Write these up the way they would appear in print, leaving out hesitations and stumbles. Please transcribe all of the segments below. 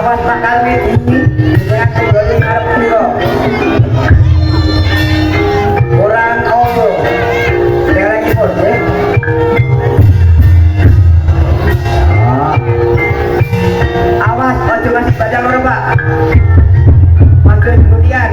awas bakal ini dengan kembali ngarep piro kurang obo lagi pun ya awas ojo masih baca loro pak mangke kemudian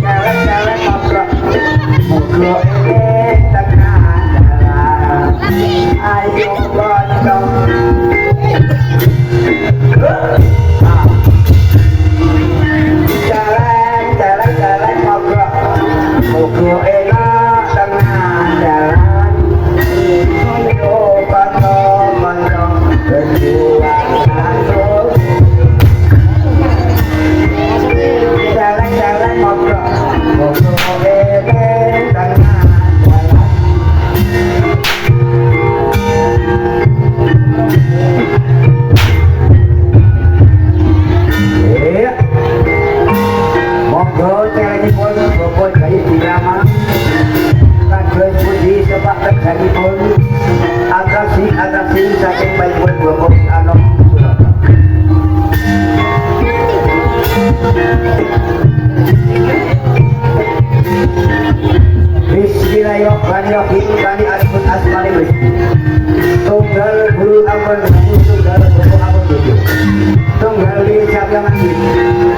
jalan-jalan ngobrol ngobrol tengah jalan ayo boncong jalan-jalan ngobrol ngobrol enak tengah jalan ayo boncong berjuang langsung jalan-jalan ngobrol ngobrol tengah jalan iya monggo celenipun bapak dari Birama kados puji sebab reganipun atraksi saking baikipun bapak Anom Bismillahirrahmanirrahim kami arifun asmani Gusti tunggal guru ampun tunggal guru ampun tujuh tunggal di sabyangan ini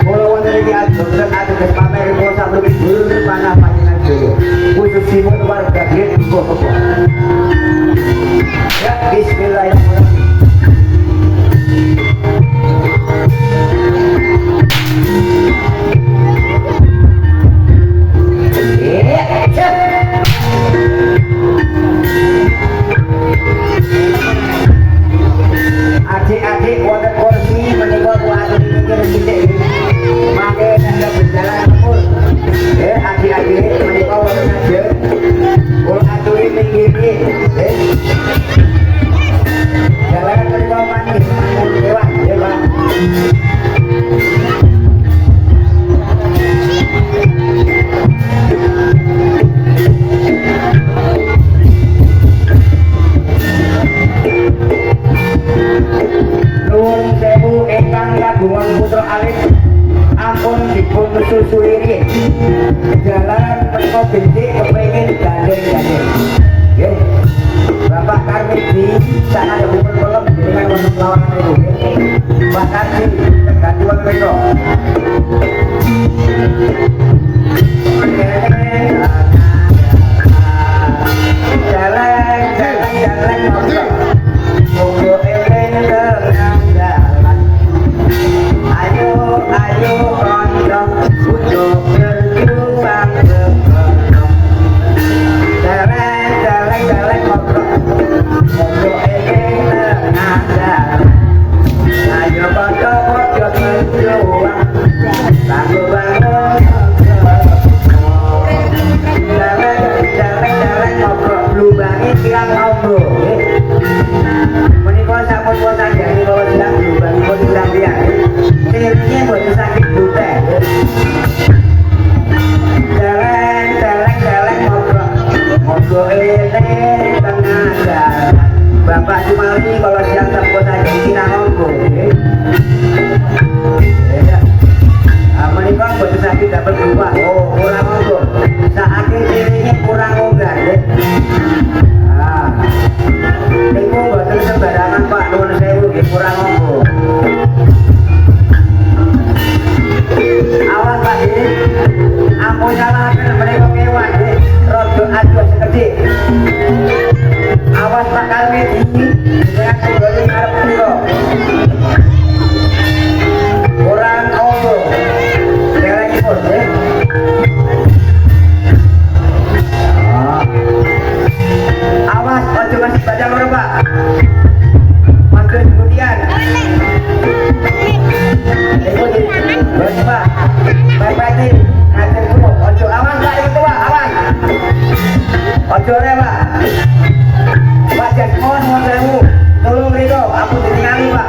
pulau wonten iki adhok ateges pamer kuasa bumi guru panah panjenengan dhewe khusus simut warga Glet Mbok ya bismillahirrahmanirrahim adik-adik wonten kursi menika kuwi mikir sithik mangke nek berjalan tempur adik-adik menika wonten aja kula aturi minggir jalan menika mangke lewat ya Pak Nuwun sewu ingkang kagungan putra alit ampun dipun susuri jalan menika becik kepengin gandeng-gandeng nggih Bapak Karmidi sak adepipun kolom dengan wonten lawanan niku nggih Pak Kardi kegaduhan menika jalan ngobrol tengah jalan ayo kondong untuk berjuang bersama jalan ngobrol tengah jalan ayo kondong berjuang bangun jalan ngobrol lubangi tiang ngobrol menikah sampun bosan jadi bawa silang lubangi pun silang biar akhirnya buat sakit buta jalan ngobrol ini tengah jalan Bapak Sumali kalau siang sampun saja sila ngobrol menikah buat sakit dapat berubah kurang ngobrol saatnya dirinya kurang ngobrol niku mboten sembarangan Pak nuwun sewu nggih kurang ngombo awas Pak nggih ampun nyalaken menika kewan nggih rada aja sekedhik awas Pak Karmidi dengan kembali ngarep piro kurang ngombo lagi pun nggih awas ojo masih baca loro Pak mangke kemudian bos Pak bapak ini ngaten semua ojo awas Pak itu Pak awas ojo re Pak Pak Jasmon mohon sewu tolong mriko aku ditingali Pak.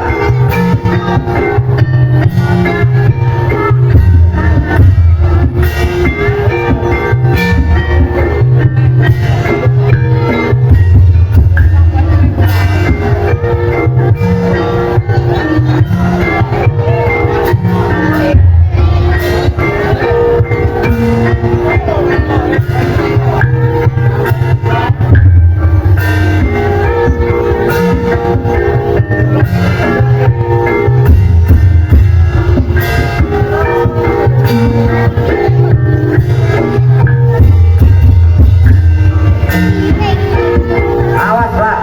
Awas Pak,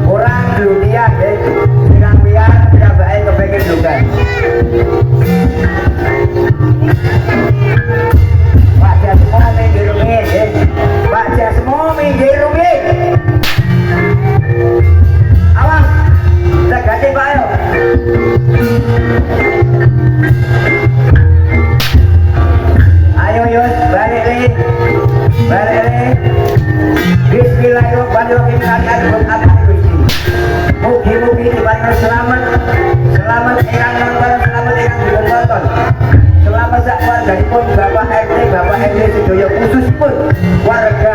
kurang duluan deh, bilang biar tidak baik kepengen juga. Pak Jasmo minggir rumit, Pak Jasmo minggir rumit. Awas, kita ganti Pak ayo. Ayo Yus, balik lagi, balik lagi. Bismillahirrahmanirrahim. Kalian berkata Gusti. Mugi-mugi dibantu selamat, selamat ingkang nonton, selamat ingkang ditonton. Selamat sak warganipun Bapak RT, Bapak RT sedaya khususipun warga